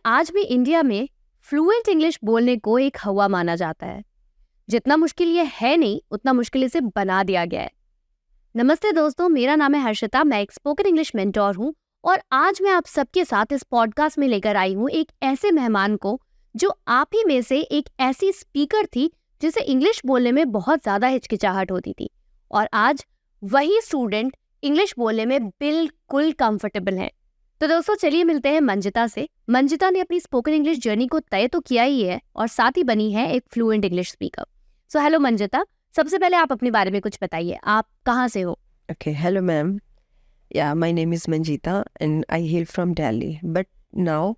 आज भी इंडिया में फ्लुएंट इंग्लिश बोलने को एक हवा माना जाता है। जितना मुश्किल ये है नहीं, उतना मुश्किल इसे बना दिया गया है। नमस्ते दोस्तों, मेरा नाम है हर्षिता, मैं एक स्पोकन इंग्लिश मेंटोर हूँ और आज मैं आप सबके साथ इस पॉडकास्ट में लेकर आई हूँ एक ऐसे मेहमान को जो आप ही में से एक ऐसी स्पीकर थी जिसे इंग्लिश बोलने में बहुत ज़्यादा हिचकिचाहट होती थी, और आज वही स्टूडेंट इंग्लिश बोलने में बिल्कुल कंफर्टेबल है। तो दोस्तों चलिए मिलते हैं मंजिता से। मंजिता ने अपनी स्पोकन इंग्लिश जर्नी को तय तो किया ही है और साथ ही बनी है एक fluent English speaker. So hello Manjita, सबसे पहले आप अपने बारे में कुछ बताइए, आप कहाँ से हो? Okay, hello ma'am. Yeah, my name is Manjita and I hail from Delhi. But now,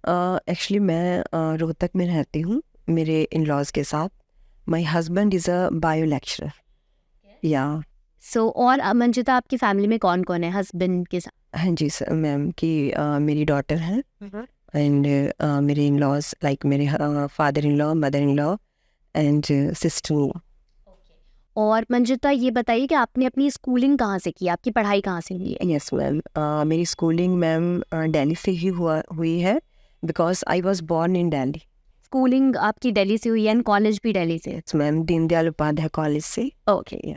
actually मैं रोहतक में रहती हूँ मेरे in-laws के साथ. My husband is a bio lecturer. Yeah. सो और मंजिता, आपकी फैमिली में कौन कौन है हस्बैंड के साथ? हाँ जी सर मैम कि मेरी डॉटर है एंड मेरे in-laws लाइक मेरे father in law, mother in law and sister in law. और मंजिता ये बताइए कि आपने अपनी स्कूलिंग कहाँ से की, आपकी पढ़ाई कहाँ से हुई है? यस मैम, मेरी स्कूलिंग मैम दिल्ली से ही हुई है because I was born in Delhi. Schooling आपकी दिल्ली से हुई है एंड कॉलेज भी दिल्ली से? Yes ma'am, Deendayal Upadhyaya college से. ओके।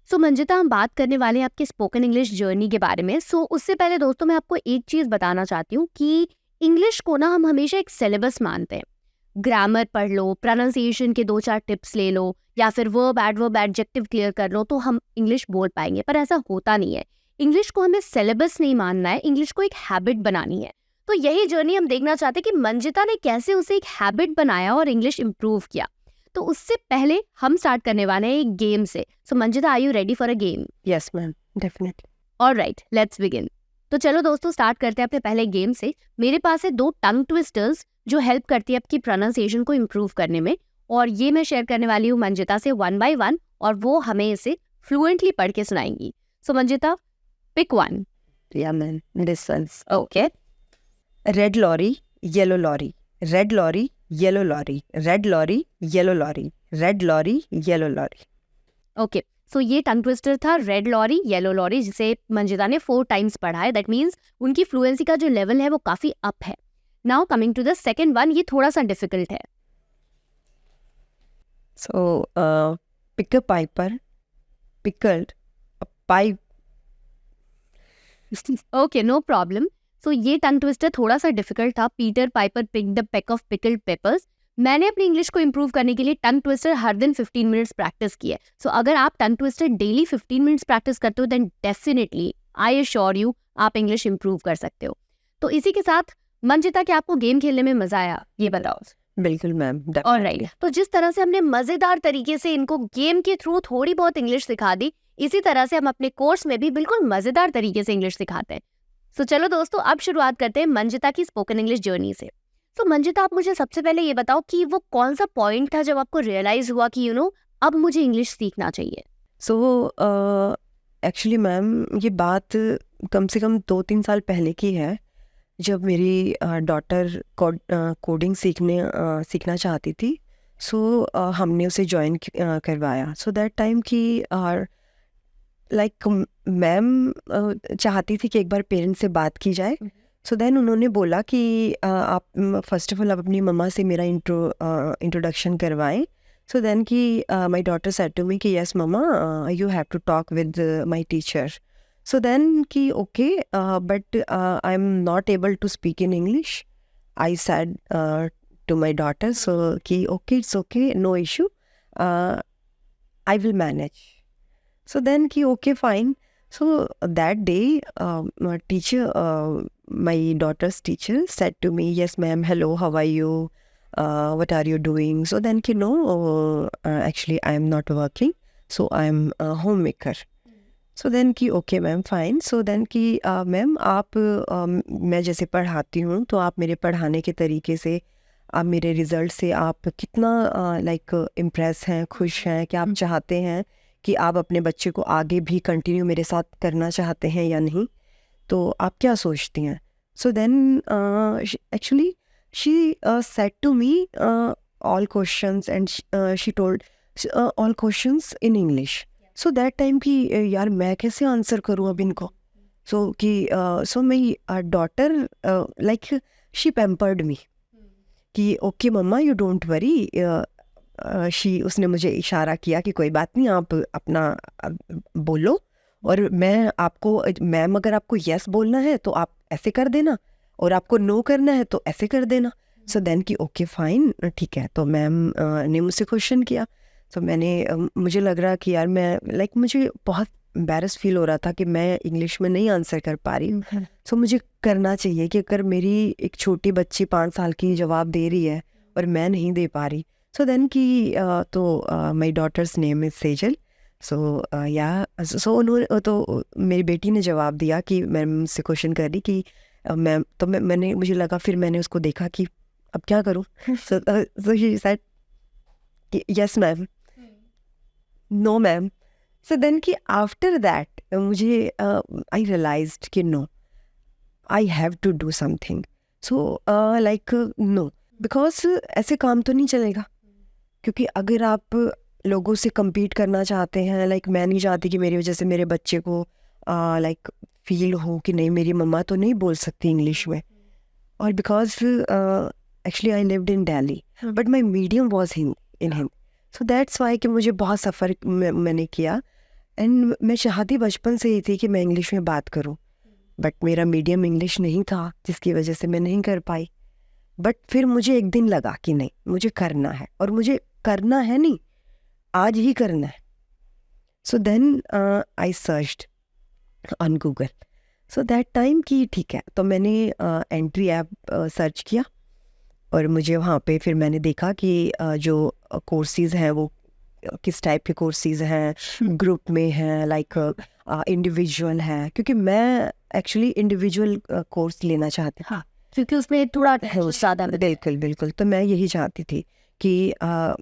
सो मंजिता, हम बात करने वाले हैं आपकी स्पोकन इंग्लिश जर्नी के बारे में। सो उससे पहले दोस्तों मैं आपको एक चीज़ बताना चाहती हूँ कि इंग्लिश को ना हम हमेशा एक सिलेबस मानते हैं। ग्रामर पढ़ लो, प्रोनाउंसिएशन के 2-4 टिप्स ले लो या फिर वर्ब एडवर्ब एडजेक्टिव क्लियर कर लो तो हम इंग्लिश बोल पाएंगे, पर ऐसा होता नहीं है। इंग्लिश को हमें सिलेबस नहीं मानना है, इंग्लिश को एक हैबिट बनानी है। तो यही जर्नी हम देखना चाहते हैं कि मंजिता ने कैसे उसे एक हैबिट बनाया और इंग्लिश इम्प्रूव किया। तो उससे पहले हम स्टार्ट करने वाले हैं एक गेम से। So Manjita, are you ready for a game? Yes ma'am, definitely. Alright, let's begin. तो चलो दोस्तों स्टार्ट करते हैं अपने पहले गेम से। मेरे पास है 2 टंग ट्विस्टर्स जो हेल्प करती है आपकी प्रोनाउंसिएशन को इम्प्रूव करने में, और ये मैं शेयर करने वाली हूँ मंजिता से 1 by 1 और वो हमें इसे फ्लुएंटली पढ़ के सुनाएंगी। सो Manjita, pick 1. Yeah ma'am, this one. Okay. Red lorry, yellow lorry, red lorry, yellow lorry, red lorry, yellow lorry, red lorry, yellow lorry. Okay, so ये टंग ट्विस्टर था रेड लॉरी येलो लॉरी, जिसे मंजिता ने 4 times पढ़ा है। That means उनकी fluency का जो level है वो काफी अप है। Now coming to the second one, ये थोड़ा सा डिफिकल्ट है। So pick a piper, pickled a pipe. Okay, no problem. So ये टंग ट्विस्टर थोड़ा सा डिफिकल्ट था। Peter Piper picked the peck of pickled peppers. मैंने अपनी इंग्लिश को इम्प्रूव करने के लिए टंग ट्विस्टर हर दिन 15 मिनट्स प्रैक्टिस की है। सो अगर आप tongue twister daily 15 minutes practice करते हो then definitely I assure you आप इंग्लिश इम्प्रूव कर सकते हो। तो इसी के साथ मंजिता, क्या आपको गेम खेलने में मजा आया? ये बताओ। बिल्कुल मैम. ऑलराइट, तो जिस तरह से हमने मजेदार तरीके से इनको गेम के थ्रू थोड़ी बहुत इंग्लिश सिखा दी, इसी तरह से हम अपने कोर्स में भी बिल्कुल मजेदार तरीके से इंग्लिश सिखाते हैं। सो चलो दोस्तों, अब शुरुआत करते हैं मंजिता की स्पोकन इंग्लिश जर्नी से। सो मंजिता, आप मुझे सबसे पहले ये बताओ कि वो कौन सा पॉइंट था जब आपको रियलाइज हुआ कि अब मुझे इंग्लिश सीखना चाहिए? सो एक्चुअली मैम, ये बात कम से कम 2-3 साल पहले की है, जब मेरी डॉटर कोडिंग सीखना चाहती थी. सो हमने उसे ज्वाइन करवाया. सो दैट टाइम की लाइक मैम चाहती थी कि एक बार पेरेंट्स से बात की जाए. सो देन उन्होंने बोला कि आप फर्स्ट ऑफ ऑल आप अपनी मम्मा से मेरा इंट्रोडक्शन करवाएं. सो देन कि my daughter said to me कि yes mamma, you have to talk with my teacher. So then ki okay, but I'm not able to speak in English. I said to my daughter, so ki okay, it's okay, no issue. I will manage. So then ki okay, fine. So that day, my daughter's teacher said to me, yes ma'am, hello, how are you? What are you doing? So then ki no, actually I am not working, so I am a homemaker. So then कि okay ma'am fine. So then कि ma'am आप मैं जैसे पढ़ाती हूँ तो आप मेरे पढ़ाने के तरीके से, आप मेरे रिज़ल्ट से आप कितना लाइक इम्प्रेस हैं, खुश हैं, कि आप चाहते हैं कि आप अपने बच्चे को आगे भी कंटिन्यू मेरे साथ करना चाहते हैं या नहीं, तो आप क्या सोचती हैं? So then actually she said to me all questions and she told all questions in English. So that time कि यार मैं कैसे आंसर करूँ अब इनको. सो कि so my daughter like she pampered me कि okay mamma you don't worry. उसने मुझे इशारा किया कि कोई बात नहीं, आप अपना बोलो, और मैम अगर आपको यस बोलना है तो आप ऐसे कर देना, और आपको नो करना है तो ऐसे कर देना। सो देन कि ओके फाइन, ठीक है। तो मैम ने मुझसे क्वेश्चन किया, तो मुझे लग रहा कि यार मैं मुझे बहुत एम्बैरस फील हो रहा था कि मैं इंग्लिश में नहीं आंसर कर पा रही। सो मुझे करना चाहिए कि अगर मेरी एक छोटी बच्ची 5 साल की जवाब दे रही है और मैं नहीं दे पा रही, सो देन कि माई डॉटर्स नेम इज़ सेजल। सो उन्होंने तो मेरी बेटी ने जवाब दिया कि मैम मुझसे क्वेश्चन कर रही कि मैम, तो मैंने मुझे लगा, फिर मैंने उसको देखा कि अब क्या करूँ। So she said yes ma'am, no ma'am. So then कि आफ्टर दैट मुझे आई रियलाइज्ड कि no, I have to do something. So no, because ऐसे काम तो नहीं चलेगा, क्योंकि अगर आप लोगों से compete करना चाहते हैं, मैं नहीं चाहती कि मेरी वजह से मेरे बच्चे को फील हो कि नहीं, मेरी मम्मा तो नहीं बोल सकती इंग्लिश में। और because actually I lived in Delhi but my medium was in Hindi, so that's why कि मुझे बहुत सफ़र मैंने किया। एंड मैं चाहती बचपन से ही थी कि मैं इंग्लिश में बात करूं, बट मेरा मीडियम इंग्लिश नहीं था, जिसकी वजह से मैं नहीं कर पाई। बट फिर मुझे एक दिन लगा कि नहीं, मुझे करना है, और मुझे करना है नहीं, आज ही करना है। So then I searched on Google. So that time कि ठीक है, तो मैंने एंट्री ऐप सर्च किया, और मुझे वहाँ पे फिर मैंने देखा कि जो कोर्सेज़ हैं वो किस टाइप के कोर्सेज़ हैं, ग्रुप में हैं, इंडिविजुअल हैं, क्योंकि मैं एक्चुअली इंडिविजुअल कोर्स लेना चाहती थी। हाँ, क्योंकि उसमें थोड़ा ज़्यादा बिल्कुल बिल्कुल, तो मैं यही चाहती थी कि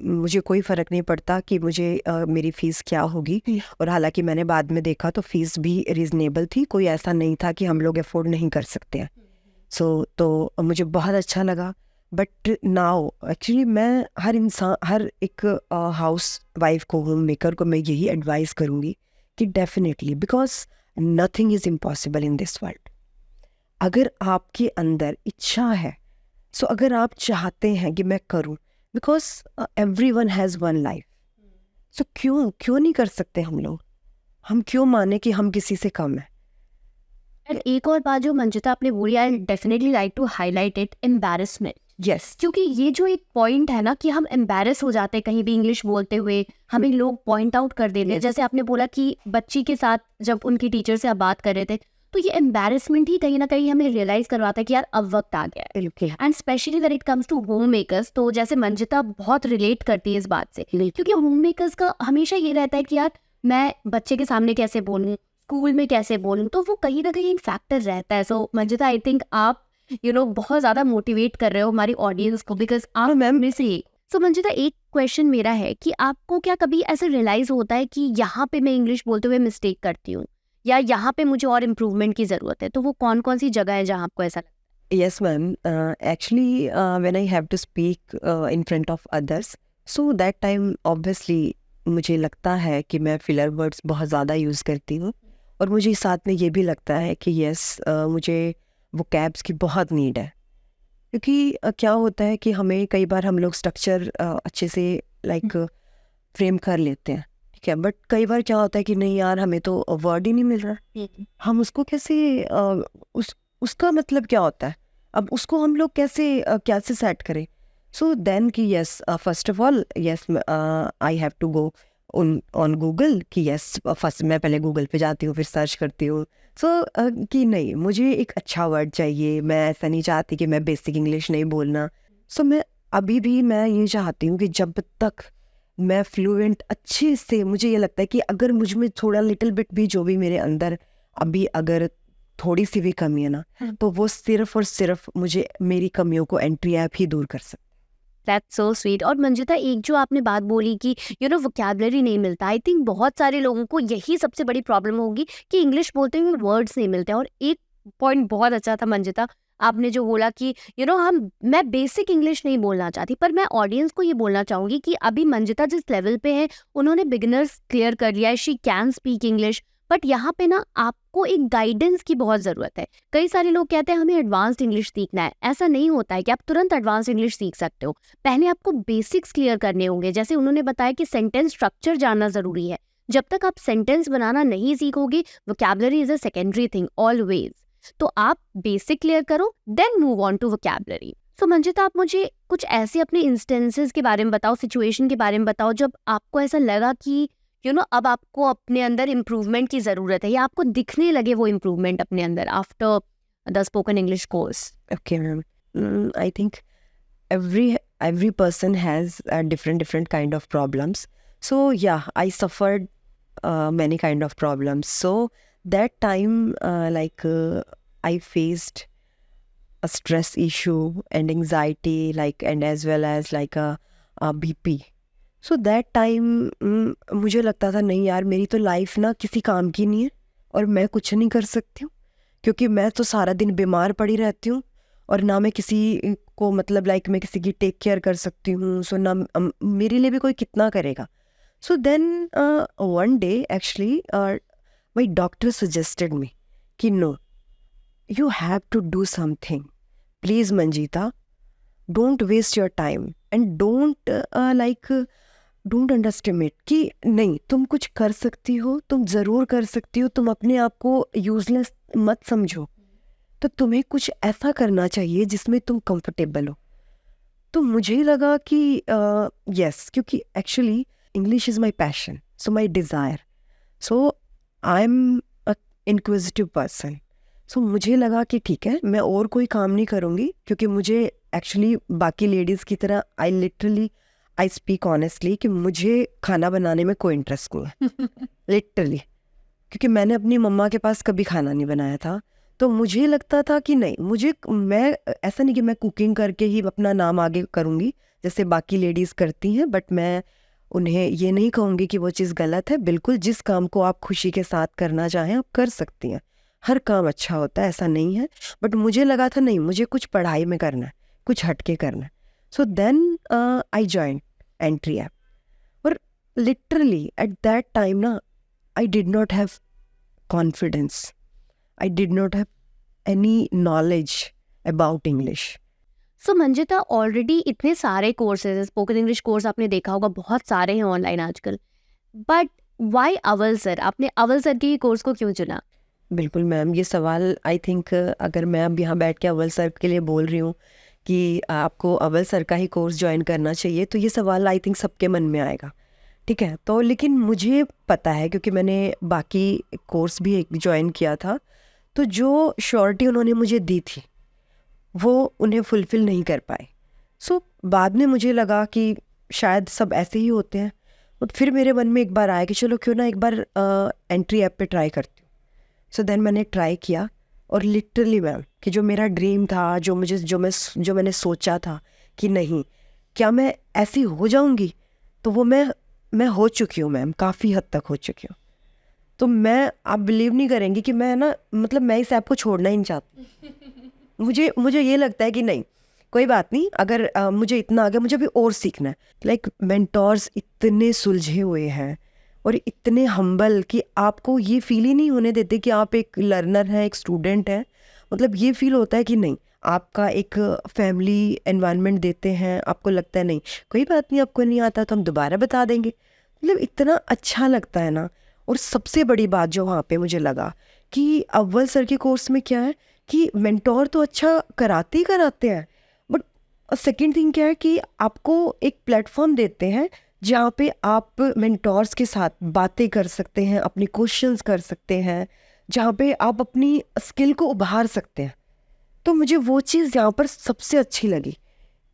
मुझे कोई फ़र्क नहीं पड़ता कि मुझे मेरी फ़ीस क्या होगी। और हालांकि मैंने बाद में देखा तो फ़ीस भी रीज़नेबल थी, कोई ऐसा नहीं था कि हम लोग अफोर्ड नहीं कर सकते हैं। तो मुझे बहुत अच्छा लगा। बट नाउ एक्चुअली मैं हर एक हाउस वाइफ को, होम मेकर को, मैं यही एडवाइस करूँगी कि definitely, because nothing is impossible in this world. अगर आपके अंदर इच्छा है, सो अगर आप चाहते हैं कि मैं करूं, because everyone has one life, so क्यों नहीं कर सकते हम लोग? हम क्यों माने कि हम किसी से कम है? एंड एक और बात जो मंजिता आपने बोली, I definitely like to highlight it, embarrassment. Yes, क्योंकि ये जो एक पॉइंट है ना कि हम एम्बैरेस हो जाते हैं कहीं भी इंग्लिश बोलते हुए, हमें लोग पॉइंट आउट कर देते हैं। जैसे आपने बोला कि बच्ची के साथ जब उनकी टीचर से आप बात कर रहे थे, तो ये एम्बैरेसमेंट ही कहीं ना कहीं हमें रियलाइज करवाता है कि यार अब वक्त आ गया है। And specially when it comes to home makers, तो जैसे मंजिता बहुत रिलेट करती है इस बात से, क्योंकि होम मेकर्स का हमेशा ये रहता है कि यार मैं बच्चे के सामने कैसे बोलूँ, स्कूल में कैसे बोलूँ, तो वो कहीं ना कहीं एक फैक्टर रहता है। सो मंजिता, आई थिंक आप बहुत ज़्यादा मोटिवेट कर रहे हो हमारी ऑडियंस को, बिकॉज आप मैम में से एक। सो मंजिता, एक क्वेश्चन मेरा है कि आपको क्या कभी ऐसे रियलाइज़ होता है कि यहाँ पे मैं इंग्लिश बोलते हुए मिस्टेक करती हूँ, या यहाँ पे मुझे और इम्प्रूवमेंट की ज़रूरत है? तो वो कौन कौन सी जगह है जहाँ आपको ऐसा लगता है? yes ma'am, actually when I have to speak in front of others, so that time obviously मुझे लगता है कि मैं फिलर वर्ड्स बहुत ज़्यादा यूज़ करती हूँ, और मुझे साथ में ये भी लगता है कि मुझे वोकैब्स की बहुत नीड है, क्योंकि क्या होता है कि हमें कई बार हम लोग स्ट्रक्चर अच्छे से फ्रेम कर लेते हैं, ठीक है, बट कई बार क्या होता है कि नहीं यार, हमें तो वर्ड ही नहीं मिल रहा, हम उसको कैसे उसका मतलब क्या होता है, अब उसको हम लोग कैसे सेट करें? सो देन कि yes, first of all yes, I have to go on Google कि यस, फर्स्ट मैं पहले गूगल पे जाती हूँ, फिर सर्च करती हूँ। कि नहीं, मुझे एक अच्छा वर्ड चाहिए, मैं ऐसा नहीं चाहती कि मैं बेसिक इंग्लिश नहीं बोलना। मैं अभी भी मैं ये चाहती हूँ कि जब तक मैं फ्लुएंट अच्छे से, मुझे ये लगता है कि अगर मुझ में थोड़ा लिटिल बिट भी, जो भी मेरे अंदर अभी अगर थोड़ी सी भी कमी है ना, तो वो सिर्फ और सिर्फ मुझे मेरी कमियों को एंट्री ऐप ही दूर कर सकता। That's so sweet. और मंजिता, एक जो आपने बात बोली कि वोकैबुलरी नहीं मिलता, आई थिंक बहुत सारे लोगों को यही सबसे बड़ी प्रॉब्लम होगी कि इंग्लिश बोलते हुए वर्ड्स नहीं मिलते। और एक पॉइंट बहुत अच्छा था मंजिता, आपने जो बोला कि मैं बेसिक इंग्लिश नहीं बोलना चाहती, पर मैं ऑडियंस को ये बोलना चाहूँगी कि अभी मंजिता जिस लेवल पे है, उन्होंने बिगिनर्स क्लियर कर लिया है, she can speak English, but यहाँ पे ना आपको एक गाइडेंस की बहुत ज़रूरत है। कई सारे लोग कहते हैं हमें एडवांस्ड इंग्लिश सीखना है। ऐसा नहीं होता है कि आप तुरंत एडवांस्ड इंग्लिश सीख सकते हो। पहले आपको बेसिक्स क्लियर करने होंगे। जैसे उन्होंने बताया कि सेंटेंस स्ट्रक्चर जानना ज़रूरी है। जब तक आप सेंटेंस बनाना नहीं सीखोगे, vocabulary is a secondary thing always. तो आप बेसिक क्लियर करो, then move on to vocabulary. So Manjita, आप मुझे कुछ ऐसे अपने इंस्टेंसेस के बारे में बताओ, सिचुएशन के बारे में बताओ, जब आपको ऐसा लगा कि अब आपको अपने अंदर इम्प्रूवमेंट की ज़रूरत है, या आपको दिखने लगे वो इम्प्रूवमेंट अपने अंदर after the spoken English course. Okay, ma'am. I think every person has different kind of problems. So yeah, I suffered many kind of problems. So that time, I faced a stress issue and anxiety, and as well as a BP. So that time मुझे लगता था नहीं यार, मेरी तो life ना किसी काम की नहीं है और मैं कुछ नहीं कर सकती हूँ, क्योंकि मैं तो सारा दिन बीमार पड़ी रहती हूँ और ना मैं किसी को मैं किसी की टेक केयर कर सकती हूँ। सो ना मेरे लिए भी कोई कितना करेगा। So then one day actually my doctor suggested me कि no, you have to do something. Please Manjita, don't waste your time and don't underestimate कि नहीं, तुम कुछ कर सकती हो, तुम ज़रूर कर सकती हो, तुम अपने आप को यूजलेस मत समझो। तो तुम्हें कुछ ऐसा करना चाहिए जिसमें तुम कंफर्टेबल हो। तो मुझे लगा कि यस, क्योंकि actually English is my passion, so my desire, so I am a inquisitive person. So मुझे लगा कि ठीक है, मैं और कोई काम नहीं करूँगी, क्योंकि मुझे एक्चुअली बाकी लेडीज़ की तरह आई स्पीक ऑनेस्टली कि मुझे खाना बनाने में कोई इंटरेस्ट नहीं है लिटरली, क्योंकि मैंने अपनी मम्मा के पास कभी खाना नहीं बनाया था। तो मुझे लगता था कि नहीं, मैं ऐसा नहीं कि मैं कुकिंग करके ही अपना नाम आगे करूँगी जैसे बाकी लेडीज़ करती हैं, बट मैं उन्हें ये नहीं कहूँगी कि वो चीज़ गलत है। बिल्कुल, जिस काम को आप खुशी के साथ करना चाहें आप कर सकती हैं, हर काम अच्छा होता है, ऐसा नहीं है। बट मुझे लगा था नहीं, मुझे कुछ पढ़ाई में करना है, कुछ हटके करना है। So then I join entry app. और लिटरली एट दैट टाइम ना, I did not have confidence, I did not have any knowledge about English. So Manjita, already इतने सारे कोर्सेज, स्पोकन इंग्लिश कोर्स आपने देखा होगा, बहुत सारे हैं ऑनलाइन आजकल, बट वाई अव्वल सर? आपने अव्वल सर के कोर्स को क्यों चुना? बिल्कुल मैम, ये सवाल आई थिंक अगर मैं अब यहाँ बैठ के अव्वल सर के लिए बोल रही हूँ कि आपको अव्वल सर का ही कोर्स ज्वाइन करना चाहिए, तो ये सवाल आई थिंक सबके मन में आएगा, ठीक है। तो लेकिन मुझे पता है, क्योंकि मैंने बाकी कोर्स भी एक ज्वाइन किया था, तो जो श्योरिटी उन्होंने मुझे दी थी वो उन्हें फुलफ़िल नहीं कर पाए। सो बाद में मुझे लगा कि शायद सब ऐसे ही होते हैं। तो फिर मेरे मन में एक बार आया कि चलो क्यों ना एक बार एंट्री ऐप पे ट्राई करती हूँ। सो देन मैंने ट्राई किया, और लिटरली मैम कि जो मेरा ड्रीम था, जो मैंने सोचा था कि नहीं, क्या मैं ऐसी हो जाऊँगी, तो वो मैं हो चुकी हूँ मैम, काफ़ी हद तक हो चुकी हूँ। तो आप बिलीव नहीं करेंगी कि मैं ना, मतलब मैं इस ऐप को छोड़ना ही नहीं चाहती। मुझे ये लगता है कि नहीं, कोई बात नहीं, अगर मुझे इतना आ गया, मुझे भी और सीखना है। मेंटोर्स इतने सुलझे हुए हैं और इतने हम्बल कि आपको ये फील ही नहीं होने देते कि आप एक लर्नर हैं, एक स्टूडेंट हैं। मतलब ये फील होता है कि नहीं, आपका एक फैमिली एनवायरनमेंट देते हैं, आपको लगता है नहीं कोई बात नहीं, आपको नहीं आता तो हम दोबारा बता देंगे। मतलब इतना अच्छा लगता है ना। और सबसे बड़ी बात जो वहाँ पे मुझे लगा कि अव्वल सर के कोर्स में क्या है कि मेंटोर तो अच्छा कराते ही कराते हैं, बट सेकंड थिंग क्या है कि आपको एक प्लेटफॉर्म देते हैं जहाँ पे आप मेंटोर्स के साथ बातें कर सकते हैं, अपने क्वेश्चंस कर सकते हैं, जहाँ पे आप अपनी स्किल को उभार सकते हैं। तो मुझे वो चीज़ यहाँ पर सबसे अच्छी लगी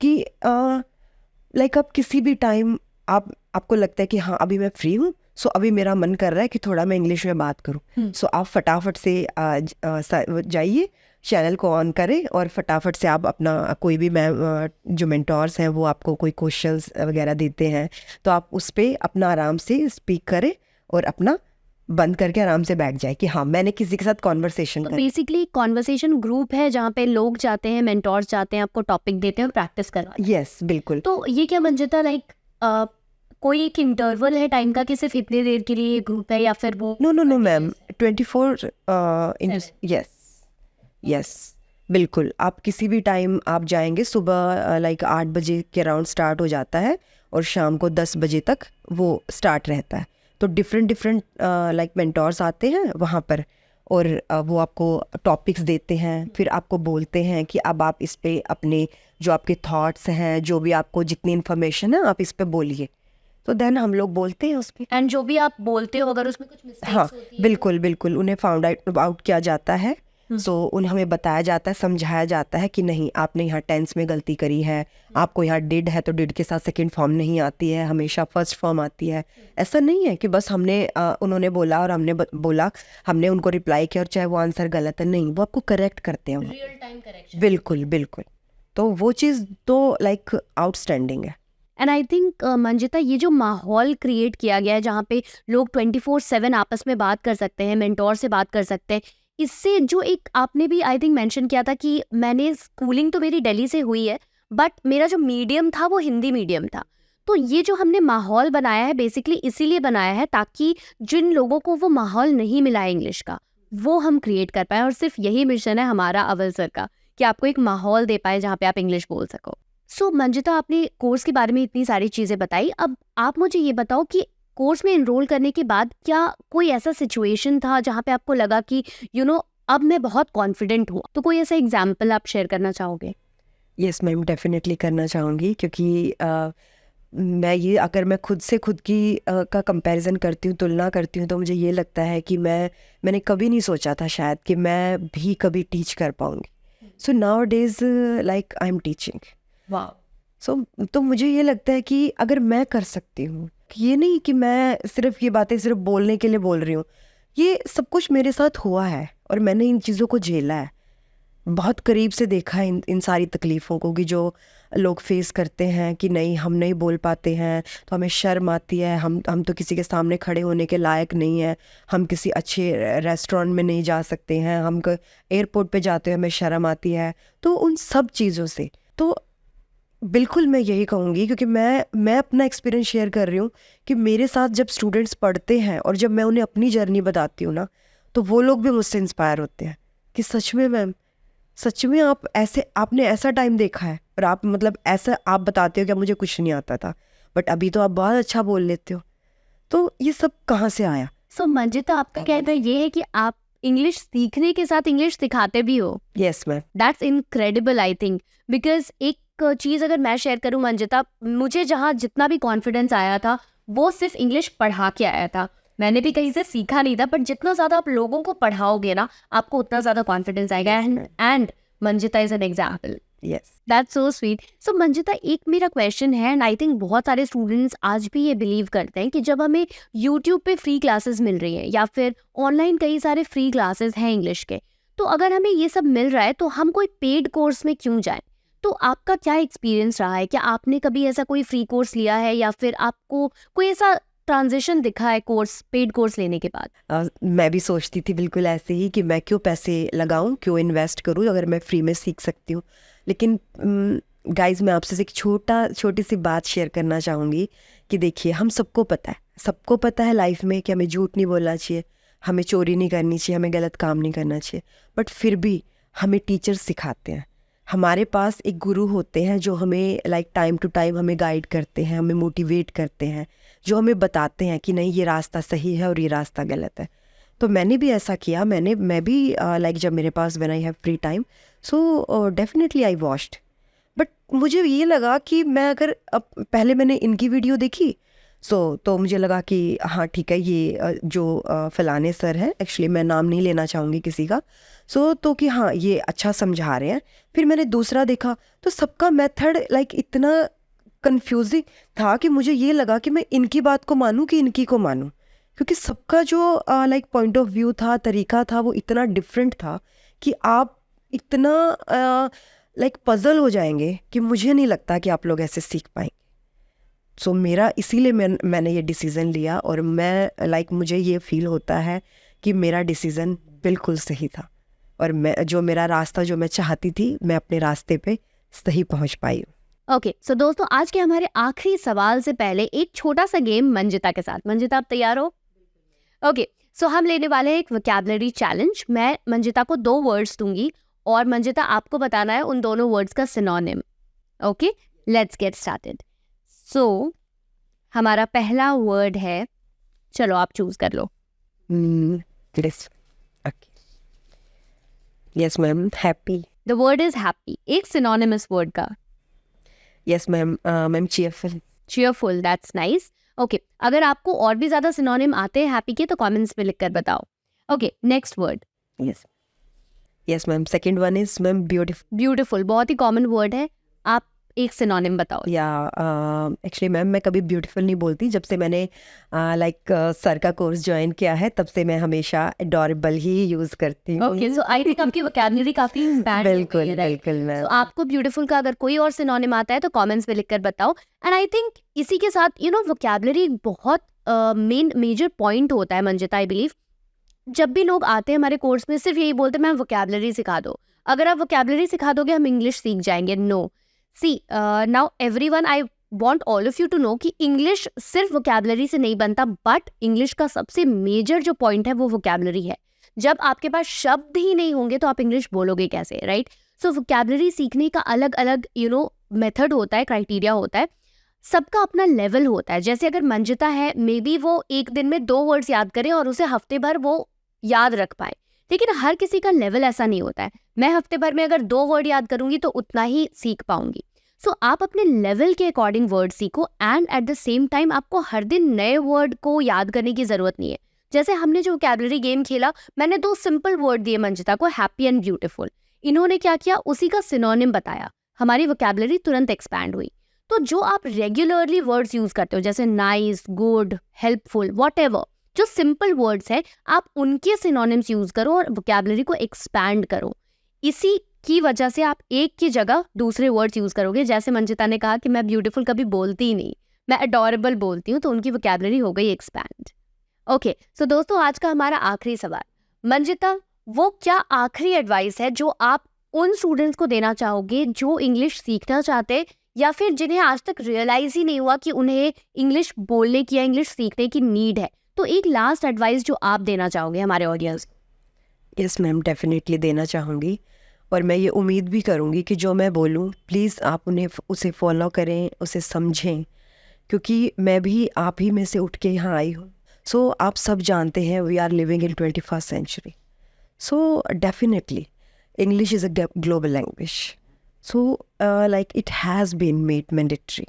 कि आप किसी भी टाइम आपको लगता है कि हाँ अभी मैं फ्री हूँ, सो अभी मेरा मन कर रहा है कि थोड़ा मैं इंग्लिश में बात करूँ, सो आप फटाफट से जाइए, चैनल को ऑन करें और फटाफट से आप अपना कोई भी जो मेंटोर्स हैं वो आपको कोई क्वेश्चंस वगैरह देते हैं, तो आप उस पर अपना आराम से स्पीक करें और अपना बंद करके आराम से बैठ जाए कि हाँ मैंने किसी के साथ कॉन्वर्सेशन तो बेसिकली कॉन्वर्सेशन ग्रुप है जहाँ पे लोग जाते हैं, मेंटोर्स जाते हैं, आपको टॉपिक देते हैं, प्रैक्टिस करवाते हैं। यस बिल्कुल। तो ये क्या मंजिता, कोई एक इंटरवल है टाइम का कि सिर्फ इतने देर के लिए ये ग्रुप है, या फिर वो no no no ma'am, 24 yes yes, बिल्कुल। आप किसी भी टाइम आप जाएंगे, सुबह लाइक 8 बजे के अराउंड स्टार्ट हो जाता है और शाम को 10 बजे तक वो स्टार्ट रहता है। तो डिफरेंट डिफरेंट लाइक मेंटोर्स आते हैं वहाँ पर, और वो आपको टॉपिक्स देते हैं, फिर आपको बोलते हैं कि अब आप इस पे अपने जो आपके थॉट्स हैं, जो भी आपको जितनी इन्फॉर्मेशन है आप इस पे बोलिए। तो देन हम लोग बोलते हैं उस पे। एंड जो भी आप बोलते हो अगर उसमें कुछ मिस्टेक्स हाँ होती है बिल्कुल बिल्कुल, उन्हें फाउंड आउट किया जाता है। सो उन्हें हमें बताया जाता है, समझाया जाता है कि नहीं आपने यहाँ टेंस में गलती करी है, आपको यहाँ डिड है तो डिड के साथ सेकंड फॉर्म नहीं आती है, हमेशा फर्स्ट फॉर्म आती है। ऐसा नहीं है कि बस हमने उन्होंने बोला और हमने बोला, हमने उनको रिप्लाई किया और चाहे वो आंसर गलत है, नहीं, वो आपको करेक्ट करते हैं। Real time correction. बिल्कुल बिल्कुल, तो वो चीज़ तो लाइक आउटस्टैंडिंग है। एंड आई थिंक मंजिता, ये जो माहौल क्रिएट किया गया है जहाँ पे लोग 24/7 आपस में बात कर सकते हैं, मेंटोर से बात कर सकते हैं, इससे जो एक आपने भी आई थिंक मेंशन किया था कि मैंने स्कूलिंग तो मेरी दिल्ली से हुई है, बट मेरा जो मीडियम था वो हिंदी मीडियम था। तो ये जो हमने माहौल बनाया है बेसिकली इसीलिए बनाया है ताकि जिन लोगों को वो माहौल नहीं मिला है इंग्लिश का, वो हम क्रिएट कर पाए। और सिर्फ यही मिशन है हमारा अव्वल सर का कि आपको एक माहौल दे पाए जहाँ पे आप इंग्लिश बोल सको। सो मंजिता, आपने कोर्स के बारे में इतनी सारी चीज़ें बताई, अब आप मुझे ये बताओ कि कोर्स में एनरोल करने के बाद क्या कोई ऐसा सिचुएशन था जहाँ पे आपको लगा कि अब मैं बहुत कॉन्फिडेंट हूँ? तो कोई ऐसा एग्जाम्पल आप शेयर करना चाहोगे? यस मैम, डेफिनेटली करना चाहूँगी, क्योंकि मैं ये अगर मैं खुद से खुद की का कंपैरिजन करती हूँ, तुलना करती हूँ, तो मुझे ये लगता है कि मैंने कभी नहीं सोचा था शायद कि मैं भी कभी टीच कर पाऊँगी। So now days like I am teaching. वाह। सो तो मुझे ये लगता है कि अगर मैं कर सकती हूँ, ये नहीं कि मैं सिर्फ ये बातें सिर्फ बोलने के लिए बोल रही हूँ, ये सब कुछ मेरे साथ हुआ है और मैंने इन चीज़ों को झेला है, बहुत करीब से देखा है इन सारी तकलीफ़ों को, कि जो लोग फेस करते हैं कि नहीं हम नहीं बोल पाते हैं तो हमें शर्म आती है, हम तो किसी के सामने खड़े होने के लायक नहीं है, हम किसी अच्छे रेस्टोरेंट में नहीं जा सकते हैं, हम एयरपोर्ट पे जाते हैं हमें शर्म आती है। तो उन सब चीज़ों से तो बिल्कुल मैं यही कहूँगी, क्योंकि मैं अपना एक्सपीरियंस शेयर कर रही हूँ कि मेरे साथ जब स्टूडेंट्स पढ़ते हैं और जब मैं उन्हें अपनी जर्नी बताती हूँ ना, तो वो लोग भी मुझसे इंस्पायर होते हैं कि सच में मैम, सच में आपने ऐसा टाइम देखा है और आप मतलब ऐसा आप बताते हो कि मुझे कुछ नहीं आता था, बट अभी तो आप बहुत अच्छा बोल लेते हो। तो ये सब कहाँ से आया? सो मंजिता, आपका कहना ये है कि आप इंग्लिश सीखने के साथ इंग्लिश सिखाते भी हो? Yes ma'am. That's incredible I think, because एक चीज़ अगर मैं शेयर करूँ मंजिता, मुझे जहाँ जितना भी कॉन्फिडेंस आया था वो सिर्फ इंग्लिश पढ़ा के आया था, मैंने भी कहीं से सीखा नहीं था। बट जितना ज़्यादा आप लोगों को पढ़ाओगे ना, आपको उतना ज़्यादा कॉन्फिडेंस आएगा। And Manjita is an example. Yes, that's so sweet. So Manjita, एक मेरा क्वेश्चन है, एंड आई थिंक बहुत सारे स्टूडेंट्स आज भी ये बिलीव करते हैं कि जब हमें यूट्यूब पे फ्री क्लासेस मिल रही हैं या फिर ऑनलाइन कई सारे फ्री क्लासेस हैं इंग्लिश के, तो अगर हमें ये सब मिल रहा है तो हम कोई पेड कोर्स में क्यों जाएं? तो आपका क्या एक्सपीरियंस रहा है? क्या आपने कभी ऐसा कोई फ्री कोर्स लिया है या फिर आपको कोई ऐसा ट्रांजिशन दिखा है कोर्स, पेड कोर्स लेने के बाद? मैं भी सोचती थी बिल्कुल ऐसे ही कि मैं क्यों पैसे लगाऊं, क्यों इन्वेस्ट करूं अगर मैं फ्री में सीख सकती हूं। लेकिन गाइज, मैं आपसे एक छोटी सी बात शेयर करना चाहूँगी कि देखिए, हम सबको पता है लाइफ में कि हमें झूठ नहीं बोलना चाहिए, हमें चोरी नहीं करनी चाहिए, हमें गलत काम नहीं करना चाहिए, बट फिर भी हमें टीचर्स सिखाते हैं, हमारे पास एक गुरु होते हैं जो हमें लाइक टाइम टू टाइम हमें गाइड करते हैं, हमें मोटिवेट करते हैं, जो हमें बताते हैं कि नहीं ये रास्ता सही है और ये रास्ता गलत है। तो मैंने भी ऐसा किया, मैं भी लाइक जब मेरे पास when I have free time, so definitely I watched. But मुझे ये लगा कि मैं अगर पहले मैंने इनकी वीडियो देखी, तो मुझे लगा कि हाँ ठीक है, ये जो फलाने सर हैं, एक्चुअली मैं नाम नहीं लेना चाहूँगी किसी का, तो कि हाँ ये अच्छा समझा रहे हैं। फिर मैंने दूसरा देखा तो सबका मेथड लाइक इतना कंफ्यूजिंग था कि मुझे ये लगा कि मैं इनकी बात को मानूं कि इनकी को मानूं, क्योंकि सबका जो लाइक पॉइंट ऑफ व्यू था, तरीका था, वो इतना डिफरेंट था कि आप इतना लाइक पजल हो जाएंगे कि मुझे नहीं लगता कि आप लोग ऐसे सीख पाएंगे। सो मेरा इसीलिए मैंने ये डिसीज़न लिया, और मैं लाइक मुझे ये फील होता है कि मेरा डिसीज़न बिल्कुल सही था, और मेरा रास्ता जो मैं चाहती थी, मैं अपने रास्ते पे सही पहुंच पाई हूँ। ओके सो दोस्तों, आज के हमारे आखिरी सवाल से पहले एक छोटा सा गेम मंजिता के साथ। मंजिता, आप तैयार हो? ओके सो हम लेने वाले हैं एक वोकैबुलरी चैलेंज। मैं मंजिता को 2 वर्ड्स दूंगी और मंजिता आपको बताना है उन दोनों वर्ड्स का synonym. Okay, let's get started. So हमारा पहला वर्ड है, चलो आप चूज कर लो। Yes. Okay. Yes, ma'am. Happy. The word is happy. एक सिनोनिमस वर्ड का। Yes, ma'am. Ma'am, cheerful. Cheerful, that's nice. Okay, अगर आपको और भी ज्यादा सिनोनिम आते हैं हैप्पी के तो कमेंट्स में लिख कर बताओ। Okay, next word Yes. Yes, ma'am. Second one is, ma'am, beautiful. Beautiful. बहुत ही कॉमन वर्ड है, आप एक सिनोनिम बताओ। एक्चुअली मैम मैं कभी ब्यूटीफुल नहीं बोलती। जब से मैंने सर का कोर्स ज्वाइन किया है तब से मैं हमेशा अडोरेबल ही यूज़ करती हूँ। ओके सो आई थिंक आपकी वोकैबुलरी काफी expand हो बिल्कुल गई है, right? बिल्कुल मैम। So, आपको ब्यूटीफुल का अगर कोई और सिनोनिम आता है तो कमेंट्स में लिखकर बताओ। एंड आई थिंक इसी के साथ वोकैबुलरी एक बहुत मेजर पॉइंट होता है मंजिता, आई बिलीव। जब भी लोग आते हैं हमारे कोर्स में सिर्फ यही बोलते हैं मैम वोकैबुलरी सिखा दो। अगर आप वोकैबुलरी सिखा दोगे हम इंग्लिश सीख जाएंगे। No, see now everyone, I want all of you to know कि इंग्लिश सिर्फ वोकैबुलरी से नहीं बनता, बट इंग्लिश का सबसे मेजर जो पॉइंट है वो वोकैबुलरी है। जब आपके पास शब्द ही नहीं होंगे तो आप इंग्लिश बोलोगे कैसे, राइट? सो वोकैबुलरी सीखने का अलग अलग मेथड होता है, क्राइटेरिया होता है, सबका अपना लेवल होता है। जैसे अगर मंजिता है, मे बी वो एक दिन में 2 वर्ड्स याद करे और उसे हफ्ते भर वो याद रख पाए, लेकिन हर किसी का लेवल ऐसा नहीं होता है। मैं हफ्ते भर में अगर 2 वर्ड याद करूंगी तो उतना ही सीख पाऊंगी। सो आप अपने लेवल के अकॉर्डिंग वर्ड सीखो and at the same time आपको हर दिन नए वर्ड को याद करने की जरूरत नहीं है। जैसे हमने जो वोकैबुलरी गेम खेला, मैंने 2 सिंपल वर्ड दिए मंजिता को, हैप्पी एंड ब्यूटीफुल। इन्होंने क्या किया, उसी का सिनोनिम बताया, हमारी वोकैबुलरी तुरंत एक्सपैंड हुई। तो जो आप रेगुलरली वर्ड्स यूज करते हो जैसे नाइस, गुड, हेल्पफुल, व्हाटएवर, जो सिंपल वर्ड्स हैं, आप उनके सिनोनिम्स यूज करो और वोकैबुलरी को एक्सपैंड करो। इसी की वजह से आप एक की जगह दूसरे वर्ड्स यूज करोगे। जैसे मंजिता ने कहा कि मैं ब्यूटीफुल कभी बोलती ही नहीं, मैं अडोरेबल बोलती हूँ, तो उनकी वोकैबुलरी हो गई एक्सपैंड। ओके सो दोस्तों, आज का हमारा आखिरी सवाल। मंजिता, वो क्या आखिरी एडवाइस है जो आप उन स्टूडेंट्स को देना चाहोगे जो इंग्लिश सीखना चाहते या फिर जिन्हें आज तक रियलाइज ही नहीं हुआ कि उन्हें इंग्लिश बोलने की या इंग्लिश सीखने की नीड है? तो एक लास्ट एडवाइस जो आप देना चाहोगे हमारे ऑडियंस। यस मैम, डेफिनेटली देना चाहूँगी और मैं ये उम्मीद भी करूँगी कि जो मैं बोलूँ प्लीज़ आप उसे फॉलो करें, उसे समझें, क्योंकि मैं भी आप ही में से उठ के यहाँ आई हूँ। सो आप सब जानते हैं we are living in 21st century. So definitely English is a global language. So like it has been made mandatory.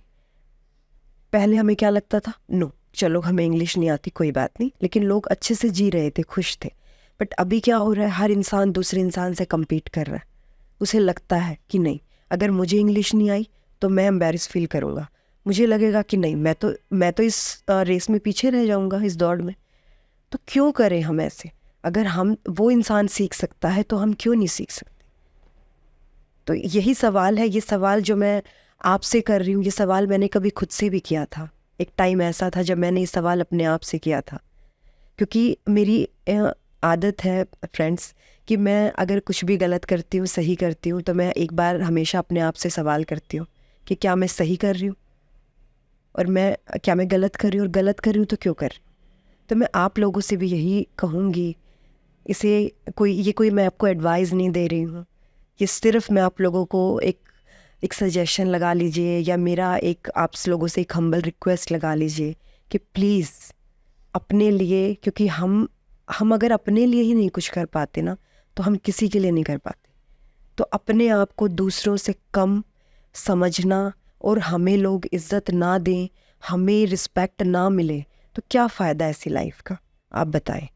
पहले हमें क्या लगता था, नो चलो हमें इंग्लिश नहीं आती कोई बात नहीं, लेकिन लोग अच्छे से जी रहे थे, खुश थे। बट अभी क्या हो रहा है, हर इंसान दूसरे इंसान से compete कर रहा है। उसे लगता है कि नहीं, अगर मुझे इंग्लिश नहीं आई तो मैं एम्बेरस फील करूँगा, मुझे लगेगा कि नहीं मैं तो इस रेस में पीछे रह जाऊँगा, इस दौड़ में। तो क्यों करें हम ऐसे? अगर वो इंसान सीख सकता है तो हम क्यों नहीं सीख सकते? तो यही सवाल है, ये सवाल जो मैं आपसे कर रही हूँ, ये सवाल मैंने कभी खुद से भी किया था। एक टाइम ऐसा था जब मैंने ये सवाल अपने आप से किया था, क्योंकि मेरी आदत है फ्रेंड्स कि मैं अगर कुछ भी गलत करती हूँ, सही करती हूँ, तो मैं एक बार हमेशा अपने आप से सवाल करती हूँ कि क्या मैं सही कर रही हूँ और क्या मैं गलत कर रही हूँ, और गलत कर रही हूँ तो क्यों कर रही हूँ। तो मैं आप लोगों से भी यही कहूँगी, ये कोई मैं आपको एडवाइस नहीं दे रही हूँ, ये सिर्फ मैं आप लोगों को एक सजेशन लगा लीजिए, या मेरा एक आप लोगों से एक हम्बल रिक्वेस्ट लगा लीजिए कि प्लीज़ अपने लिए, क्योंकि हम अगर अपने लिए ही नहीं कुछ कर पाते ना तो हम किसी के लिए नहीं कर पाते। तो अपने आप को दूसरों से कम समझना और हमें लोग इज़्ज़त ना दें, हमें रिस्पेक्ट ना मिले, तो क्या फ़ायदा ऐसी लाइफ का, आप बताएं।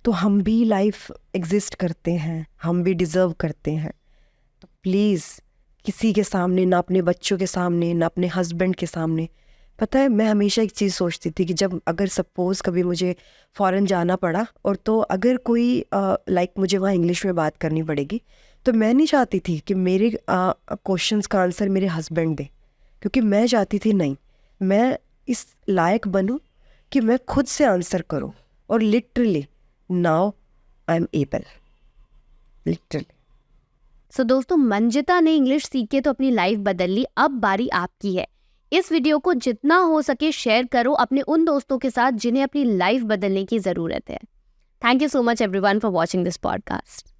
तो हम भी लाइफ एग्जिस्ट करते हैं, हम भी डिज़र्व करते हैं। तो प्लीज़ किसी के सामने, ना अपने बच्चों के सामने, ना अपने हस्बैंड के सामने। पता है, मैं हमेशा एक चीज़ सोचती थी कि जब अगर सपोज़ कभी मुझे फ़ॉरेन जाना पड़ा, और तो अगर कोई मुझे वहाँ इंग्लिश में बात करनी पड़ेगी, तो मैं नहीं चाहती थी कि मेरे क्वेश्चंस का आंसर मेरे हस्बैंड दें, क्योंकि मैं चाहती थी नहीं, मैं इस लायक बनूं कि मैं खुद से आंसर करूं। और literally now I am able, literally. So दोस्तों, मंजिता ने इंग्लिश सीख के तो अपनी लाइफ बदल ली, अब बारी आपकी है। इस वीडियो को जितना हो सके शेयर करो अपने उन दोस्तों के साथ जिन्हें अपनी लाइफ बदलने की ज़रूरत है। Thank you so much everyone for watching this podcast.